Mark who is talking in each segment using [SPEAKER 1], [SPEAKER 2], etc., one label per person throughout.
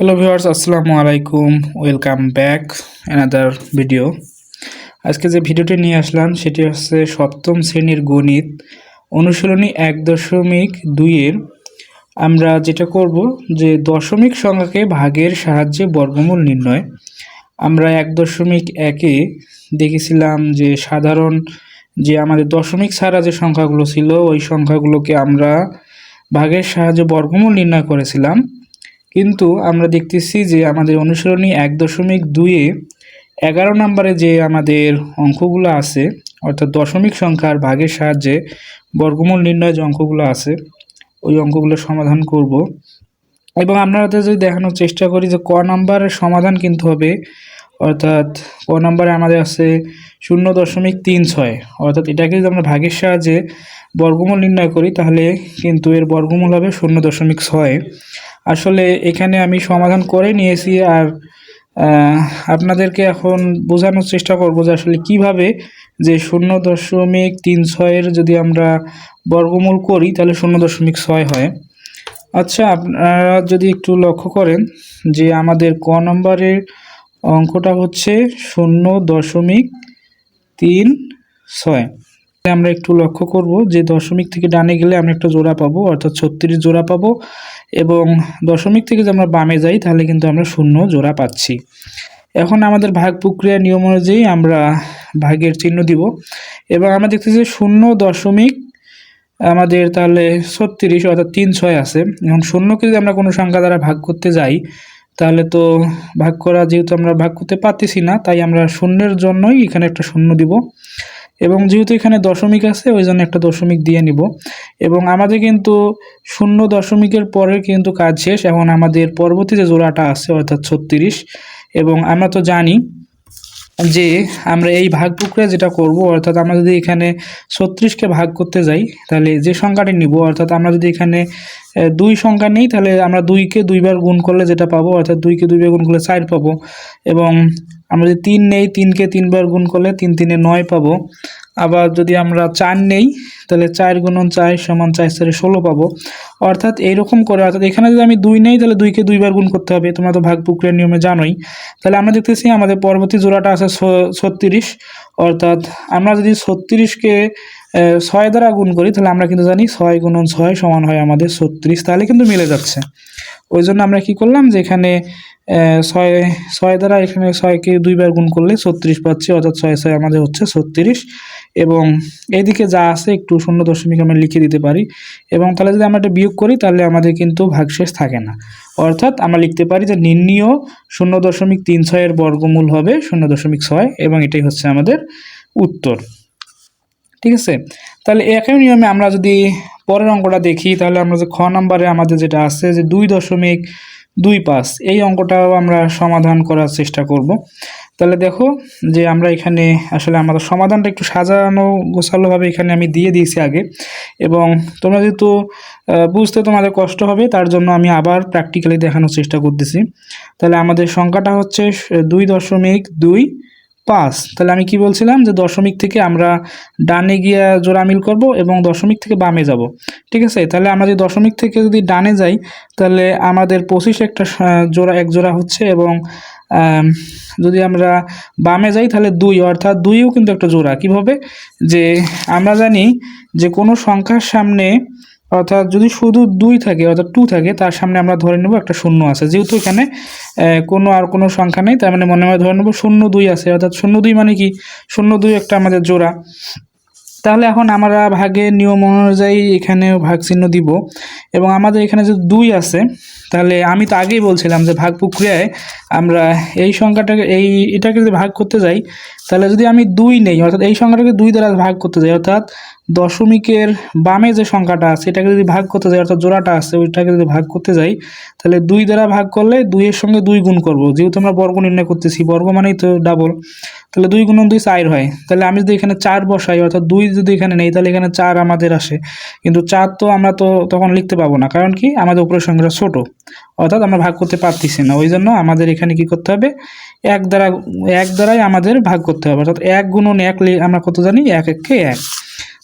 [SPEAKER 1] Hello viewers, আসসালামু আলাইকুম। Welcome back another video. আজকে যে ভিডিওটি নিয়ে আসলাম সেটি হচ্ছে সপ্তম শ্রেণীর গণিত অনুশীলনী 1.2-এর আমরা যেটা করব যে দশমিক সংখ্যাকে ভাগের সাহায্যে বর্গমূল নির্ণয়। আমরা 1.1-এ দেখেছিলাম যে সাধারণ যে আমাদের দশমিক ছাড়া যে সংখ্যাগুলো ছিল ওই সংখ্যাগুলোকে আমরা ভাগের সাহায্যে বর্গমূল নির্ণয় করেছিলাম। কিন্তু আমরা দেখতেছি যে আমাদের অনুশীলনী 1.2-এ 11 নম্বরে যে আমাদের অঙ্কগুলো আছে, অর্থাৎ দশমিক সংখ্যার ভাগের সাহায্যে বর্গমূল নির্ণয় যে অঙ্কগুলো আছে ওই অঙ্কগুলো সমাধান করব। এবং আমরা যদি দেখানোর চেষ্টা করি যে ক নাম্বারের সমাধান কিন্তু হবে, অর্থাৎ ক নাম্বারে আমাদের আছে 0.36, অর্থাৎ এটাকে যদি আমরা ভাগের সাহায্যে বর্গমূল নির্ণয় করি তাহলে কিন্তু এর বর্গমূল হবে 0.6। আসলে এখানে আমি সমাধান করে নিয়েছি, আর আপনাদেরকে এখন বোঝানোর চেষ্টা করব যে আসলে কিভাবে যে 0.36-এর যদি আমরা বর্গমূল করি তাহলে 0.6 হয়। আচ্ছা, আপনারা যদি একটু লক্ষ্য করেন যে আমাদের ক নম্বরের অঙ্কটা হচ্ছে 0.36। আমরা একটু লক্ষ্য করব যে দশমিক থেকে ডানে গেলে আমরা একটা জোড়া পাবো, অর্থাৎ 36 জোড়া পাবো, এবং দশমিক থেকে যদি আমরা বামে যাই তাহলে কিন্তু আমরা 0 জোড়া পাচ্ছি। এখন আমাদের ভাগ প্রক্রিয়ার নিয়ম অনুযায়ী আমরা ভাগের চিহ্ন দিব, এবং আমরা দেখতেছি 0. আমাদের তাহলে 36 অর্থাৎ 3/6 আছে। এখন 0কে যদি আমরা কোনো সংখ্যা দ্বারা ভাগ করতে যাই তাহলে তো ভাগ করা, যেহেতু আমরা ভাগ করতে পারতেছি না, তাই আমরা শূন্যের জন্যই এখানে একটা 0 দিব, এবং যেহেতু এখানে দশমিক আছে ওই জন্য একটা দশমিক দিয়ে নিব। এবং আমাদের কিন্তু 0 পরে কিন্তু কাজ শেষ। এখন আমাদের পরবর্তী যে জোড়াটা আছে অর্থাৎ 36, এবং আমরা তো জানি যে আমরা এই ভাগ প্রক্রিয়া যেটা করব, অর্থাৎ আমরা যদি এখানে 36কে ভাগ করতে যাই তাহলে যে সংখ্যাটি নিব, অর্থাৎ আমরা যদি এখানে 2 সংখ্যা নেই তাহলে আমরা 2কে 2বার গুণ করলে যেটা পাবো, অর্থাৎ 2কে 2বার গুণ করলে 4 পাবো, এবং আমরা যদি 3 নেই 3কে 3বার গুণ করলে 3 3-এ 9 পাবো। আবার যদি আমরা 4 নেই তাহলে 4 × 4 = 4 4-এ 16 পাবো। অর্থাৎ এইরকম করে, অর্থাৎ এখানে যদি আমি 2 নেই তাহলে 2কে 2বার গুণ করতে হবে, তোমরা তো ভাগ প্রক্রিয়ার নিয়মে জানোই। তাহলে আমরা দেখতেছি আমাদের পরবর্তী জোড়াটা আছে 36, অর্থাৎ আমরা যদি 36কে 6 দ্বারা গুণ করি তাহলে আমরা কিন্তু জানি 6 × 6 সমান হয় আমাদের 36, তাহলে কিন্তু মিলে যাচ্ছে। ওই জন্য আমরা কি করলাম যে এখানে 6 দ্বারা এখানে 6কে 2বার গুণ করলে 36 পাচ্ছি, অর্থাৎ 6 6 আমাদের হচ্ছে 36। এবং এইদিকে যা আছে একটু 0 আমরা লিখে দিতে পারি, এবং তাহলে যদি আমরা এটা বিয়োগ করি তাহলে আমাদের কিন্তু ভাগশেষ থাকে না, অর্থাৎ আমরা লিখতে পারি যে নির্ণীয় 0.36-এর বর্গমূল হবে 0.6, এবং এটাই হচ্ছে আমাদের উত্তর। ঠিক আছে, তাহলে একই নিয়মে আমরা যদি পরের অঙ্কটা দেখি তাহলে আমরা যে খ নম্বরে আমাদের যেটা আছে যে 2.25, এই অঙ্কটাও আমরা সমাধান করার চেষ্টা করব। তাহলে দেখো যে আমরা এখানে আসলে আমাদের সমাধানটা একটু সাজানো গোছালোভাবে এখানে আমি দিয়ে দিয়েছি আগে, এবং তোমরা যেহেতু বুঝতে তোমাদের কষ্ট হবে তার জন্য আমি আবার প্র্যাকটিক্যালি দেখানোর চেষ্টা করতেছি। তাহলে আমাদের সংখ্যাটা হচ্ছে 2.25। তাহলে আমি কি বলছিলাম যে দশমিক থেকে আমরা ডানে গিয়ে জোড়া মিল করব এবং দশমিক থেকে বামে যাব। ঠিক আছে, তাহলে আমরা যদি দশমিক থেকে যদি ডানে যাই তাহলে আমাদের 25 একটা এক জোড়া হচ্ছে, এবং যদি আমরা বামে যাই তাহলে 2, অর্থাৎ 2ও কিন্তু একটা জোড়া। কিভাবে, যে আমরা জানি যে কোনো সংখ্যার সামনে, অর্থাৎ যদি শুধু 2 থাকে অর্থাৎ 2 থাকে, তার সামনে আমরা ধরে নেব একটা 0 আছে। যেহেতু এখানে কোনো সংখ্যা নেই তার মানে মনে হয় ধরে নেব 0 2 আছে, অর্থাৎ 0 2 মানে কি 0 2 একটা আমাদের জোড়া। তাহলে এখন আমরা ভাগের নিয়ম অনুযায়ী এখানেও ভাগ চিহ্ন দিব, এবং আমাদের এখানে যদি 2 আছে তাহলে আমি তো আগেই বলছিলাম যে ভাগ প্রক্রিয়ায় আমরা এই সংখ্যাটাকে এটাকে যদি ভাগ করতে যাই তাহলে যদি আমি 2 নেই, অর্থাৎ এই সংখ্যাটাকে 2 দ্বারা ভাগ করতে যাই, অর্থাৎ দশমিকের বামে যে সংখ্যাটা আছে এটাকে যদি ভাগ করতে যাই, অর্থাৎ জোড়াটা আছে ওইটাকে যদি ভাগ করতে যাই তাহলে 2 দ্বারা ভাগ করলে 2 এর সঙ্গে 2 গুণ করব, যেহেতু আমরা বর্গ নির্ণয় করতেছি, বর্গ মানেই তো ডাবল। তাহলে 2 × 2 4 হয়। তাহলে আমি যদি এখানে 4 বসাই, অর্থাৎ 2 যদি এখানে নেই তাহলে এখানে 4 আমাদের আসে, কিন্তু 4 তো আমরা তো তখন লিখতে পাবো না, কারণ কি আমাদের উপরের সংখ্যাটা ছোট, অর্থাৎ আমরা ভাগ করতে পারতেছি না। ওই জন্য আমাদের এখানে কি করতে হবে, 1 দ্বারাই আমাদের ভাগ করতে হবে, অর্থাৎ 1 × 1 আমরা কত জানি, 1 1 কে 1।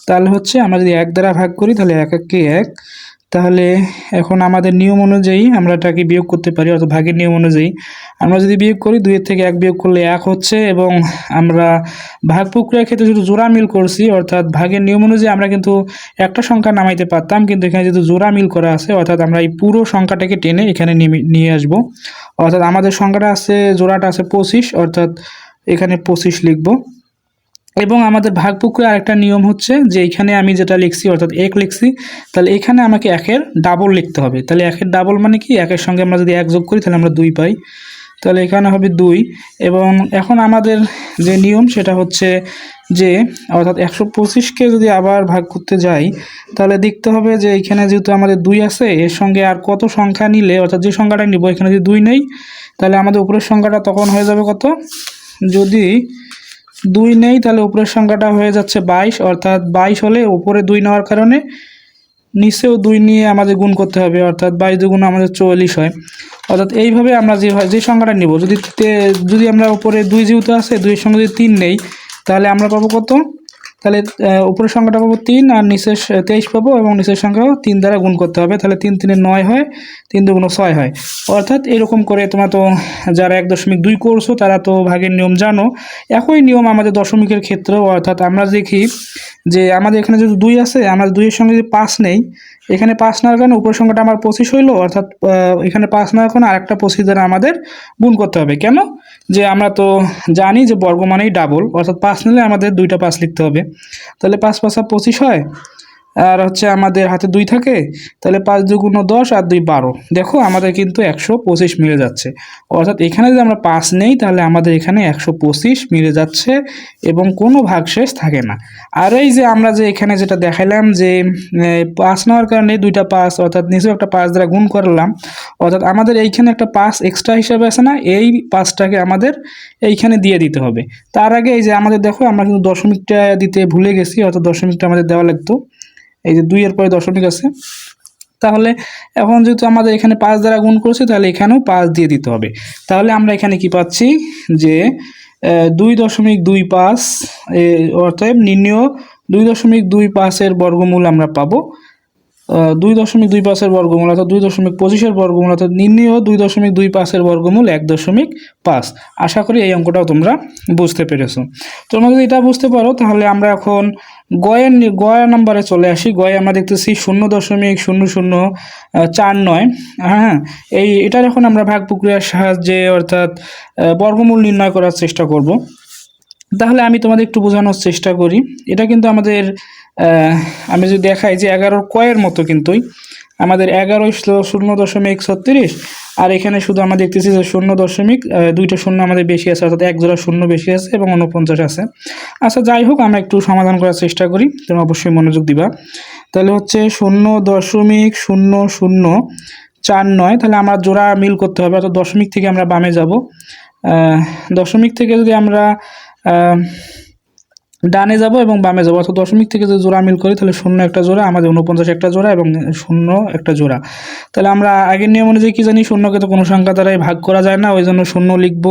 [SPEAKER 1] তাহলে হচ্ছে আমরা যদি 1 দ্বারা ভাগ করি তাহলে 1 1 কে 1, তাহলে এখন আমাদের নিয়ম অনুযায়ী আমরা এটাকে বিয়োগ করতে পারি, অর্থাৎ ভাগের নিয়ম অনুযায়ী আমরা যদি বিয়োগ করি 2 এর থেকে 1 বিয়োগ করলে 1 হচ্ছে। এবং আমরা ভাগ প্রক্রিয়ার ক্ষেত্রে যেহেতু জোড়া মিল করছি, অর্থাৎ ভাগের নিয়ম অনুযায়ী আমরা কিন্তু একটা সংখ্যা নামাইতে পারতাম, কিন্তু এখানে যেহেতু জোড়া মিল করা আছে, অর্থাৎ আমরা এই পুরো সংখ্যাটাকে টেনে এখানে নিয়ে আসব। অর্থাৎ আমাদের সংখ্যাটা আছে, জোড়াটা আছে 25, অর্থাৎ এখানে 25 লিখব। এবং আমাদের ভাগ প্রক্রিয়ার আরেকটা নিয়ম হচ্ছে যে এখানে আমি যেটা লিখছি অর্থাৎ 1 লিখছি, তাহলে এখানে আমাকে 1-এর ডাবল লিখতে হবে। তাহলে 1-এর ডাবল মানে কি, 1-এর সঙ্গে আমরা যদি 1 যোগ করি তাহলে আমরা 2 পাই, তাহলে এখানে হবে 2। এবং এখন আমাদের যে নিয়ম সেটা হচ্ছে যে অর্থাৎ 125কে যদি আবার ভাগ করতে যাই তাহলে দেখতে হবে যে এখানে যেহেতু আমাদের 2 আছে, এর সঙ্গে আর কত সংখ্যা নিলে, অর্থাৎ যে সংখ্যাটা নিব এখানে যদি 2 নেই তাহলে আমাদের উপরের সংখ্যাটা তখন হয়ে যাবে কত, যদি 2 নেই তাহলে উপরের সংখ্যাটা হয়ে যাচ্ছে 22, অর্থাৎ 22 হলে উপরে 2 নেওয়ার কারণে নিচেও 2 নিয়ে আমাদের গুণ করতে হবে, অর্থাৎ 22 দুগুণ আমাদের 44 হয়। অর্থাৎ এইভাবে আমরা যে সংখ্যাটা নিব, যদি আমরা উপরে 2 যেহেতু আছে, 2 এর সঙ্গে যদি 3 নেই তাহলে আমরা পাবো কত, তাহলে উপরের সংখ্যাটা পাবো 3 আর নিচের 23 পাবো, এবং নিচের সংখ্যাও 3 দ্বারা গুণ করতে হবে, তাহলে 3 3 9 হয়, 3 2 6 হয়। অর্থাৎ এরকম করে তোমরা তো যারা 1.2 করছো তারা তো ভাগের নিয়ম জানো। একই নিয়ম আমাদের দশমিকের ক্ষেত্রেও, অর্থাৎ আমরা দেখি যে আমাদের এখানে যদি 2 আছে, আমাদের 2 এর সঙ্গে যদি 5 নেই, এখানে 5 নেওয়ার কারণে উপরের সংখ্যাটা আমার 25 হইলো, অর্থাৎ এখানে 5 নেওয়ার কারণে আরেকটা 25 দ্বারা আমাদের গুণ করতে হবে। কেন, যে আমরা তো জানি যে বর্গ মানেই ডাবল, অর্থাৎ 5 নিলে আমাদের 2টা 5 লিখতে হবে, তাহলে 5 5 25 হয়। আর হচ্ছে আমাদের হাতে 2 থাকে, তাহলে 5 2 10 আর 2 12, দেখো আমাদের কিন্তু 125 মিলে যাচ্ছে। অর্থাৎ এখানে যদি আমরা 5 নেই তাহলে আমাদের এখানে 125 মিলে যাচ্ছে এবং কোনো ভাগশেষ থাকে না। আর এই যে আমরা যে এখানে যেটা দেখাইলাম যে 5 নেওয়ার কারণে 2টা 5, অর্থাৎ নিচেও একটা 5 দ্বারা গুণ করলাম, অর্থাৎ আমাদের এইখানে একটা 5 এক্সট্রা হিসাবে আছে না, এই 5টাকে আমাদের এইখানে দিয়ে দিতে হবে। তার আগে এই যে আমাদের দেখো আমরা কিন্তু দশমিকটা দিতে ভুলে গেছি, অর্থাৎ দশমিকটা আমাদের দেওয়া লাগতো, এই যে 2 এর পরে দশমিক আছে। তাহলে এখন যেহেতু আমাদের এখানে 5 দ্বারা গুণ করছে তাহলে এখানেও 5 দিয়ে দিতে হবে। তাহলে আমরা এখানে কি পাচ্ছি যে 2.25, অর্থাৎ নির্ণেয় 2.25 এর বর্গমূল আমরা পাবো 2.25 এর বর্গমূল, অর্থাৎ 2.25 এর বর্গমূল, অর্থাৎ নির্ণেয় 2.25 এর বর্গমূল 1.5। আশা করি এই অঙ্কটাও তোমরা বুঝতে পেরেছো। তোমরা যদি এটা বুঝতে পারো তাহলে আমরা এখন গয়ের নাম্বারে চলে আসি। গয়ে আমরা দেখতেছি 0.0049। হ্যাঁ, এটার এখন আমরা ভাগ প্রক্রিয়ার সাহায্যে অর্থাৎ বর্গমূল নির্ণয় করার চেষ্টা করব। তাহলে আমি তোমাদের একটু বোঝানোর চেষ্টা করি। এটা কিন্তু আমাদের আমি যদি দেখাই যে 11 কয়ের মতো কিন্তুই আমাদের 11 0.36, আর এখানে শুধু আমরা দেখতেছি যে 2টা শূন্য আমাদের বেশি আছে, অর্থাৎ 1 জোড়া শূন্য বেশি আছে এবং 49 আছে। আচ্ছা যাই হোক, আমরা একটু সমাধান করার চেষ্টা করি, তোমরা অবশ্যই মনোযোগ দিবা। তাহলে হচ্ছে 0.0049, তাহলে আমরা জোড়া মিল করতে হবে, অর্থাৎ দশমিক থেকে আমরা বামে যাব। দশমিক থেকে যদি আমরা ডানে যাব এবং বামে যাব, অর্থাৎ দশমিক থেকে যদি জোড়া মিল করি তাহলে 0 একটা জোড়া, আমাদের 49 একটা জোড়া এবং 0 একটা জোড়া। তাহলে আমরা আগের নিয়ম অনুযায়ী কি জানি, 0কে তো কোনো সংখ্যা দ্বারাই ভাগ করা যায় না, ওই জন্য 0 লিখব।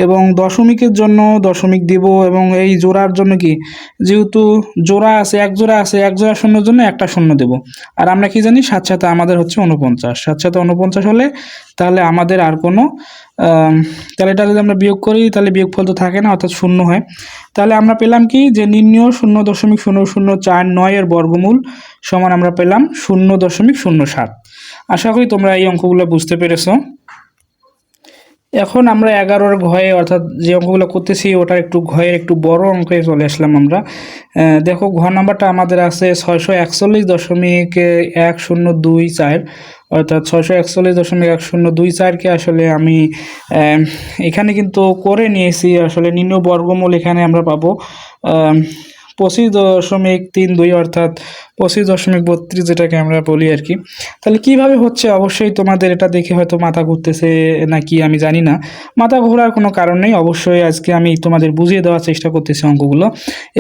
[SPEAKER 1] এবং দশমিকের জন্য দশমিক দিব, এবং এই জোড়ার জন্য কি, যেহেতু জোড়া আছে, এক জোড়া আছে, এক জোড়া শূন্যর জন্য একটা 0 দেব। আর আমরা কি জানি, 7 7 আমাদের হচ্ছে 49, 7 7 49 হলে তাহলে আমাদের আর কোনো তাহলে এটা যদি আমরা বিয়োগ করি তাহলে বিয়োগফল তো থাকে না, অর্থাৎ 0 হয়। তাহলে আমরা পেলাম কি, যে নির্ণেয় 0.0049 এর বর্গমূল সমান আমরা পেলাম 0.07। আশা করি তোমরা এই অঙ্কগুলো বুঝতে পেরেছো। এখন আমরা 11 ঘয়ে, অর্থাৎ যে অঙ্কগুলো করতেছি ওটার একটু ঘয়ের একটু বড় অঙ্কে চলে আসলাম আমরা। দেখো ঘর নাম্বারটা আমাদের আছে 641.1024, অর্থাৎ 641.1024কে আসলে আমি এখানে কিন্তু করে নিয়েছি। আসলে নিম্ন বর্গমূল এখানে আমরা পাবো 25.32, অর্থাৎ 25.32 যেটাকে আমরা বলি আর কি। তাহলে কিভাবে হচ্ছে, অবশ্যই তোমাদের এটা দেখে হয়তো মাথা ঘুরতেছে নাকি আমি জানি না। মাথা ঘোরার কোনো কারণ নেই, অবশ্যই আজকে আমি তোমাদের বুঝিয়ে দেওয়ার চেষ্টা করতেছি অঙ্কগুলো।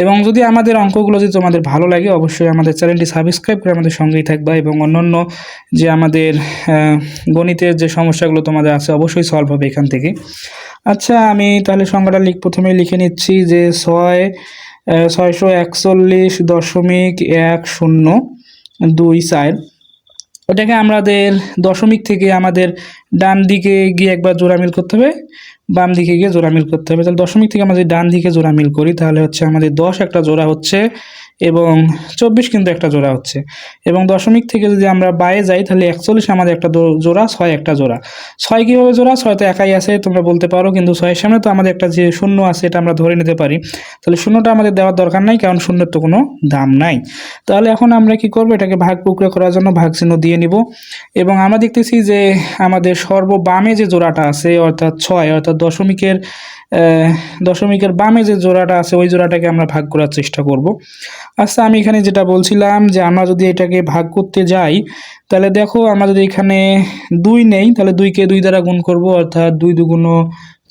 [SPEAKER 1] এবং যদি আমাদের অঙ্কগুলো যদি তোমাদের ভালো লাগে অবশ্যই আমাদের চ্যানেলটি সাবস্ক্রাইব করে আমাদের সঙ্গেই থাকবা, এবং অন্যান্য যে আমাদের গণিতের যে সমস্যাগুলো তোমাদের আছে অবশ্যই সলভ হবে এখান থেকে। আচ্ছা আমি তাহলে সংখ্যাটা প্রথমে লিখে নিচ্ছি যে 641.1024। ওটাকে আমাদের দশমিক থেকে আমাদের ডান দিকে গিয়ে একবার জোড়া মিল করতে হবে, বাম দিকে গিয়ে জোড়া মিল করতে হবে। তাহলে দশমিক থেকে আমরা যদি ডান দিকে জোড়া মিল করি তাহলে হচ্ছে আমাদের 10 একটা জোড়া হচ্ছে এবং 24 কিন্তু একটা জোড়া হচ্ছে। এবং দশমিক থেকে যদি আমরা বাইরে যাই তাহলে 41 আমাদের একটা জোড়া, 6 একটা জোড়া। 6 কীভাবে জোড়া? 6 তো একাই আছে তোমরা বলতে পারো, কিন্তু 6-এর সামনে তো আমাদের একটা যে শূন্য আছে এটা আমরা ধরে নিতে পারি। তাহলে শূন্যটা আমাদের দেওয়ার দরকার নাই, কারণ শূন্যের তো কোনো দাম নাই। তাহলে এখন আমরা কি করব, এটাকে ভাগ প্রক্রিয়া করার জন্য ভাগ চিহ্ন দিয়ে নিব। এবং আমরা দেখতেছি যে আমাদের সর্ববামে যে জোড়াটা আছে অর্থাৎ 6, অর্থাৎ দশমিকের বামে যে জোড়াটা আছে ওই জোড়াটাকে আমরা ভাগ করার চেষ্টা করব। আচ্ছা, আমি এখানে যেটা বলছিলাম যে আমরা যদি এটাকে ভাগ করতে যাই তাহলে দেখো, আমরা যদি এখানে 2 নেই তাহলে 2কে 2 দ্বারা গুণ করব, অর্থাৎ 2 দুগুণ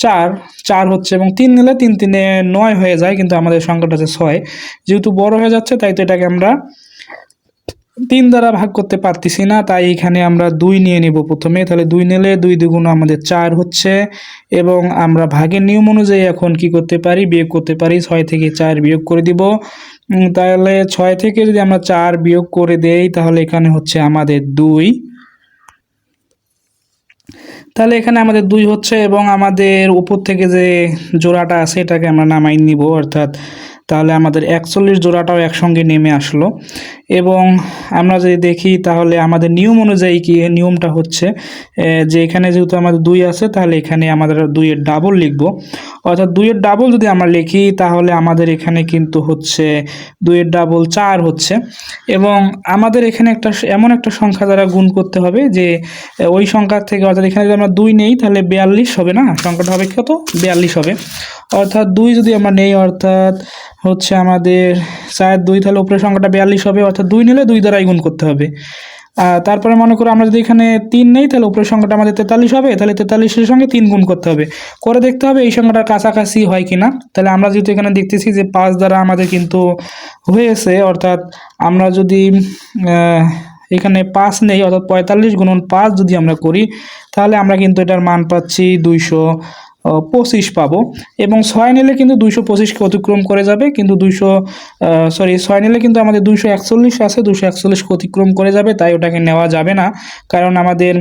[SPEAKER 1] 4, 4 হচ্ছে, এবং 3 নিলে 3 3-এ 9 হয়ে যায়, কিন্তু আমাদের সংখ্যাটা আছে 6। যেহেতু বড় হয়ে যাচ্ছে তাই তো এটাকে আমরা 3 দ্বারা ভাগ করতে পারতেছি না, তাই এখানে আমরা 2 নিয়ে নিব প্রথমে। তাহলে 2 নিলে 2 দুগুণ আমাদের 4 হচ্ছে, এবং আমরা ভাগের নিয়ম অনুযায়ী এখন কি করতে পারি, বিয়োগ করতে পারি। 6 থেকে 4 বিয়োগ করে দিব। তাহলে 6 থেকে যদি আমরা 4 বিয়োগ করে দেই তাহলে এখানে হচ্ছে আমাদের 2। তাহলে এখানে আমাদের 2 হচ্ছে, এবং আমাদের উপর থেকে যে জোড়াটা আছে এটাকে আমরা নামাই নিব, অর্থাৎ তাহলে আমাদের 41 জোড়াটাও একসঙ্গে নেমে আসলো। এবং আমরা যদি দেখি তাহলে আমাদের নিয়ম অনুযায়ী কি নিয়মটা হচ্ছে যে এখানে যেহেতু আমাদের 2 আছে তাহলে এখানে আমাদের 2 এর ডাবল লিখব, অর্থাৎ 2 এর ডাবল যদি আমরা লিখি তাহলে আমাদের এখানে কিন্তু হচ্ছে 2 এর ডাবল 4 হচ্ছে। এবং আমাদের এখানে এমন একটা সংখ্যা দ্বারা গুণ করতে হবে যে ওই সংখ্যা থেকে, অর্থাৎ এখানে যদি আমরা 2 নেই তাহলে 42 হবে না, সংখ্যাটা হবে কত, 42 হবে। অর্থাৎ 2 যদি আমরা নেই, অর্থাৎ হচ্ছে আমাদের 4 2, তাহলে উপরের সংখ্যাটা 42 হবে, অর্থাৎ 2 নিলে 2 দ্বারাই গুণ করতে হবে। তারপরে মনে করো আমরা যদি এখানে 3 নেই তাহলে উপরের সংখ্যাটা আমাদের 43 হবে, তাহলে 43-এর সঙ্গে 3 গুণ করতে হবে, করে দেখতে হবে এই সংখ্যাটার কাছাকাছি হয় কিনা। তাহলে আমরা যেহেতু এখানে দেখতেছি যে 5 দ্বারা আমাদের কিন্তু হয়েছে, অর্থাৎ আমরা যদি এখানে 5 নেই, অর্থাৎ 45 গুণন 5 যদি আমরা করি তাহলে আমরা কিন্তু এটার মান পাচ্ছি 225 পাবো। এবং 6 নিলে কিন্তু 225কে অতিক্রম করে যাবে, কিন্তু 6 নিলে কিন্তু আমাদের 241 আছে, 241কে অতিক্রম করে যাবে, তাই ওটাকে নেওয়া যাবে না। কারণ আমাদের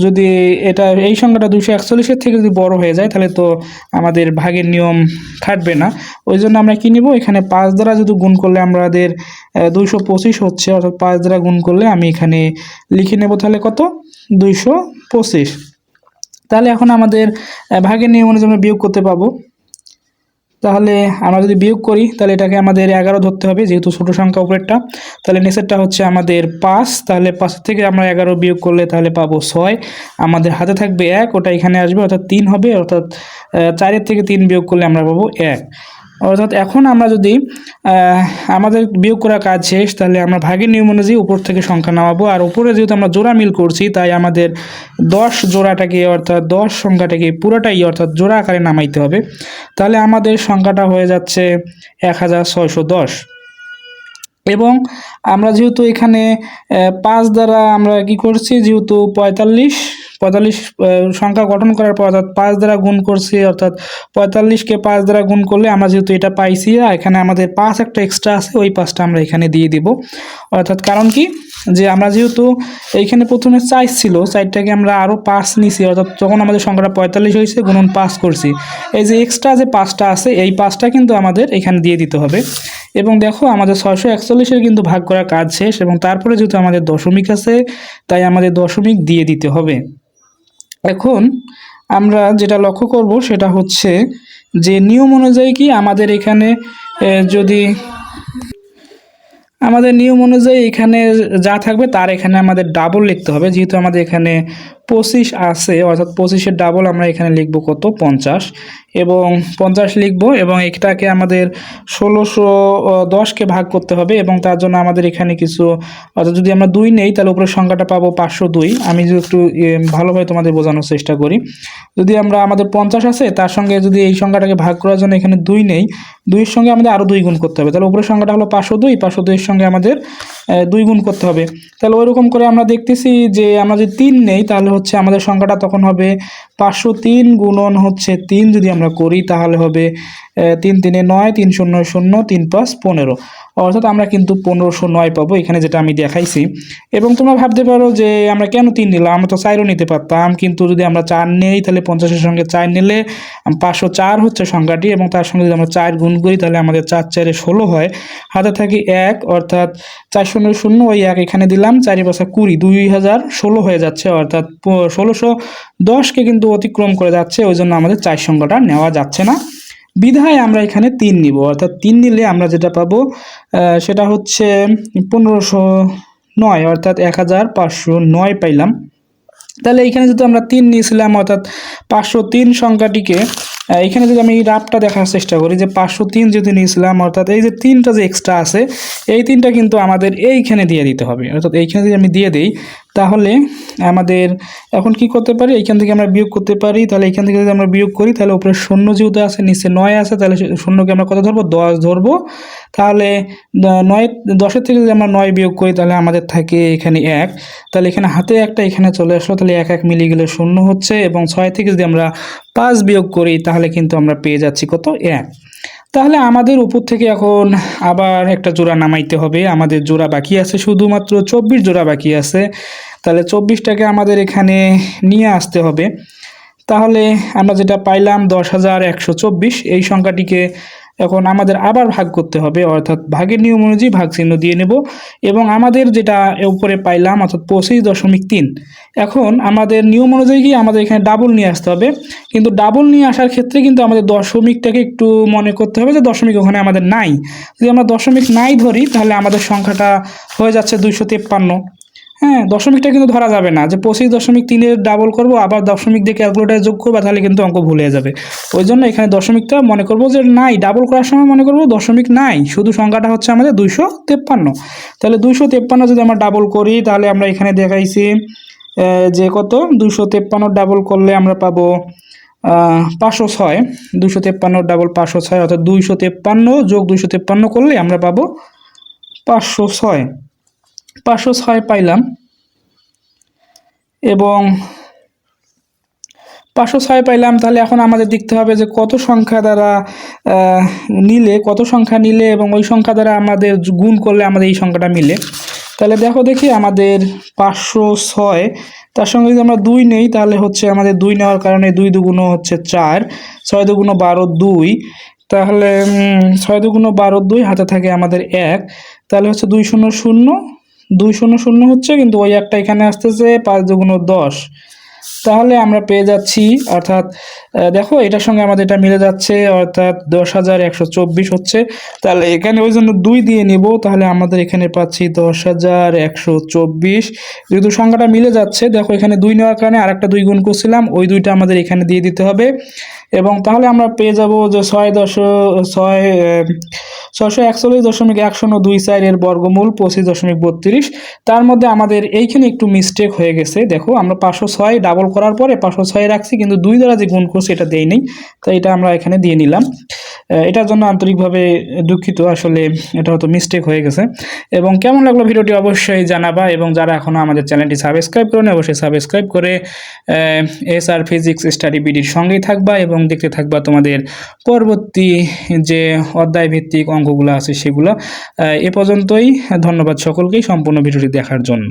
[SPEAKER 1] যদি এই সংখ্যাটা 241-এর থেকে যদি বড় হয়ে যায় তাহলে তো আমাদের ভাগের নিয়ম খাটবে না। ওই জন্য আমরা কি নিব, এখানে 5 দ্বারা যদি গুণ করলে আমাদের 225 হচ্ছে, অর্থাৎ 5 দ্বারা গুণ করলে আমি এখানে লিখে নেব তাহলে কত, 225। তাহলে এখন আমাদের ভাগের নিয়ম অনুযায়ী আমরা বিয়োগ করতে পাবো। তাহলে আমরা যদি বিয়োগ করি তাহলে এটাকে আমাদের 11 ধরতে হবে, যেহেতু ছোট সংখ্যা উপরেরটা। তাহলে নিচেরটা হচ্ছে আমাদের 5, তাহলে 5 থেকে আমরা 11 বিয়োগ করলে তাহলে পাবো 6, আমাদের হাতে থাকবে 1, ওটা এখানে আসবে, অর্থাৎ 3 হবে, অর্থাৎ 4 থেকে 3 বিয়োগ করলে আমরা পাবো 1। অর্থাৎ এখন আমরা যদি আমাদের বিয়োগ করা কাজ শেষ, তাহলে আমরা ভাগের নিয়ম অনুযায়ী উপর থেকে সংখ্যা নামাবো। আর উপরে যেহেতু আমরা জোড়া মিল করছি তাই আমাদের 10 জোড়াটাকে, অর্থাৎ 10 সংখ্যাটাকে পুরোটাই অর্থাৎ জোড়া আকারে নামাইতে হবে। তাহলে আমাদের সংখ্যাটা হয়ে যাচ্ছে 1610। এবং আমরা যেহেতু এখানে 5 দ্বারা আমরা কি করছি, যেহেতু 45 সংখ্যা গঠন করার পর, অর্থাৎ 5 দ্বারা গুণ করছি, অর্থাৎ 45কে 5 দ্বারা গুণ করলে আমরা যেহেতু এটা পাইছি, এখানে আমাদের 5 একটা এক্সট্রা আছে, ওই 5টা আমরা এখানে দিয়ে দিব। অর্থাৎ কারণ কি, যে আমরা যেহেতু এইখানে প্রথমে 4 ছিল, 4টাকে আমরা আরও 5 নিছি, অর্থাৎ যখন আমাদের সংখ্যাটা 45 হয়েছে গুণন 5 করছি, এই যে এক্সট্রা যে 5টা আছে এই 5টা কিন্তু আমাদের এখানে দিয়ে দিতে হবে। এবং দেখো আমাদের 641-এর কিন্তু ভাগ করা কাজ শেষ, এবং তারপরে যেহেতু আমাদের দশমিক আছে তাই আমাদের দশমিক দিয়ে দিতে হবে। এখন আমরা যেটা লক্ষ্য করব সেটা হচ্ছে যে নিয়ম অনুযায়ী কি আমাদের এখানে যদি আমাদের নিয়ম অনুযায়ী এখানে যা থাকবে তার এখানে আমাদের ডাবল লিখতে হবে, যেহেতু আমাদের এখানে 25 আছে, অর্থাৎ 25-এর ডাবল আমরা এখানে লিখব কত, 50, এবং 50 লিখব, এবং এটাকে আমাদের 1610কে ভাগ করতে হবে, এবং তার জন্য আমাদের এখানে কিছু, অর্থাৎ যদি আমরা 2 নেই তাহলে উপরের সংখ্যাটা পাবো 502। আমি যদি একটু ভালোভাবে তোমাদের বোঝানোর চেষ্টা করি, যদি আমরা আমাদের 50 আছে তার সঙ্গে যদি এই সংখ্যাটাকে ভাগ করার জন্য এখানে 2 নেই, 2-এর সঙ্গে আমাদের আরও 2 গুণ করতে হবে, তাহলে উপরের সংখ্যাটা হলো 502, 502-এর সঙ্গে আমাদের 2 গুণ করতে হবে। তাহলে ওইরকম করে আমরা দেখতেছি যে আমরা যদি 3 নেই তাহলে হচ্ছে আমাদের সংখ্যাটা তখন হবে 503 গুণন হচ্ছে 3 যদি আমরা করি তাহলে হবে 3 3 9, 3 0 0, 3 5 15, অর্থাৎ আমরা কিন্তু 1509 পাবো এখানে, যেটা আমি দেখাইছি। এবং তোমরা ভাবতে পারো যে আমরা কেন 3 নিলাম, আমরা তো 4ও নিতে পারতাম, কিন্তু যদি আমরা 4 নেই তাহলে 50-এর সঙ্গে 4 নিলে 504 হচ্ছে সংখ্যাটি, এবং তার সঙ্গে যদি আমরা 4 গুণ করি তাহলে আমাদের 4 4 16 হয়, হাতে থাকি 1, অর্থাৎ 400 ওই 1 এখানে দিলাম, 4 5 20, 2016 হয়ে যাচ্ছে, অর্থাৎ 1610কে কিন্তু অতিক্রম করে যাচ্ছে, ওই জন্য আমাদের 4 সংখ্যাটা নেওয়া যাচ্ছে না, বিধায় আমরা এখানে 3 নিব। অর্থাৎ 3 নিলে আমরা যেটা পাবো সেটা হচ্ছে 1509, অর্থাৎ 1509 পাইলাম। তাহলে এখানে যদি আমরা 3 নিয়েছিলাম, অর্থাৎ 503 সংখ্যাটিকে এখানে যদি আমি এই রাফটা দেখার চেষ্টা করি যে 503 যদি নিয়েছিলাম, অর্থাৎ এই যে 3টা যে এক্সট্রা আছে এই 3টা কিন্তু আমাদের এইখানে দিয়ে দিতে হবে। অর্থাৎ এইখানে যদি আমি দিয়ে দিই তাহলে আমাদের এখন কি করতে পারি, এইখান থেকে আমরা বিয়োগ করতে পারি। তাহলে এইখান থেকে যদি আমরা বিয়োগ করি তাহলে উপরে শূন্য যেহেতু আছে, নিচে 9 আছে, তাহলে শূন্যকে আমরা কত ধরবো, 10 ধরবো। তাহলে 9 10-এর থেকে যদি আমরা 9 বিয়োগ করি তাহলে আমাদের থাকে এখানে 1, তাহলে এখানে হাতে একটা এখানে চলে আসলো, তাহলে 1 1 মিলিয়ে গেলে 0 হচ্ছে, এবং 6 থেকে যদি আমরা 5 বিয়োগ করি তাহলে কিন্তু আমরা পেয়ে যাচ্ছি কত, 1। তাহলে আমাদের উপর থেকে এখন আবার একটা জোড়া নামাইতে হবে, আমাদের জোড়া বাকি আছে শুধুমাত্র 24 জোড়া বাকি আছে, তাহলে 24টাকে আমাদের এখানে নিয়ে আসতে হবে। তাহলে আমরা যেটা পাইলাম 10,124, এই সংখ্যাটিকে এখন আমাদের আবার ভাগ করতে হবে, অর্থাৎ ভাগের নিয়ম অনুযায়ী ভাগ চিহ্ন দিয়ে নেব, এবং আমাদের যেটা উপরে পাইলাম অর্থাৎ 25.3, এখন আমাদের নিয়ম অনুযায়ী কি আমাদের এখানে ডাবল নিয়ে আসতে হবে, কিন্তু ডাবল নিয়ে আসার ক্ষেত্রে কিন্তু আমাদের দশমিকটাকে একটু মনে করতে হবে যে দশমিক ওখানে আমাদের নাই। যদি আমরা দশমিক নাই ধরি তাহলে আমাদের সংখ্যাটা হয়ে যাচ্ছে 253। হ্যাঁ, দশমিকটা কিন্তু ধরা যাবে না যে 25.3-এর ডাবল করবো আবার দশমিক দিয়ে ক্যালকুলেটারে যোগ করবো, তাহলে কিন্তু অঙ্ক ভুল হয়ে যাবে। ওই জন্য এখানে দশমিকটা মনে করবো যে নাই, ডাবল করার সময় মনে করবো দশমিক নাই, শুধু সংখ্যাটা হচ্ছে আমাদের 253। তাহলে 253 যদি আমরা ডাবল করি তাহলে আমরা এখানে দেখাইছি যে কত, 253 ডাবল করলে আমরা পাবো 506, 253 ডাবল 506, অর্থাৎ 253 যোগ 253 করলে আমরা পাবো 506, 506 পাইলাম। এবং 506 পাইলাম, তাহলে এখন আমাদের দেখতে হবে যে কত সংখ্যা দ্বারা কত সংখ্যা নিলে এবং ওই সংখ্যা দ্বারা আমাদের গুণ করলে আমাদের এই সংখ্যাটা মিলে। তাহলে দেখি আমাদের 506, তার সঙ্গে যদি আমরা 2 নেই তাহলে হচ্ছে আমাদের 2 নেওয়ার কারণে 2 দুগুণ হচ্ছে 4, 6 দুগুণ 12 2, তাহলে 6 দুগুণ 12 2, হাতে থাকে আমাদের 1, তাহলে হচ্ছে 200 হচ্ছে, কিন্তু ওই একটা এখানে আসতেছে 5 দুগুণ 10, তাহলে আমরা পেয়ে যাচ্ছি, অর্থাৎ দেখো এটার সঙ্গে আমাদের এটা মিলে যাচ্ছে, অর্থাৎ 10,124 হচ্ছে। তাহলে এখানে ওই জন্য 2 দিয়ে নিব, তাহলে আমাদের এখানে পাচ্ছি 10,124। যেহেতু সংখ্যাটা মিলে যাচ্ছে, দেখো এখানে 2 নেওয়ার কারণে আরেকটা 2 গুণ করছিলাম, ওই 2টা আমাদের এখানে দিয়ে দিতে হবে, এবং তাহলে আমরা পেয়ে যাব যে 641.194 এর বর্গমূল 25.32। তার মধ্যে আমাদের এইখানে একটু মিস্টেক হয়ে গেছে, দেখো আমরা 506 ডাবল করার পরে 506 রাখছি, কিন্তু 2 দ্বারা যে গুণ করছি এটা দেই নেই, তাই এটা আমরা এখানে দিয়ে নিলাম। এটার জন্য আন্তরিকভাবে দুঃখিত, আসলে এটা হয়তো মিস্টেক হয়ে গেছে। এবং কেমন লাগলো ভিডিওটি অবশ্যই জানাবা, এবং যারা এখনও আমাদের চ্যানেলটি সাবস্ক্রাইব করেন অবশ্যই সাবস্ক্রাইব করে SR ফিজিক্স স্টাডি বিডির সঙ্গেই থাকবা, এবং দেখতে থাকবা তোমাদের পরবর্তী যে অধ্যায় ভিত্তিক অঙ্কগুলো আছে সেগুলো। এ পর্যন্তই, ধন্যবাদ সকলকেই সম্পূর্ণ ভিডিওটি দেখার জন্য।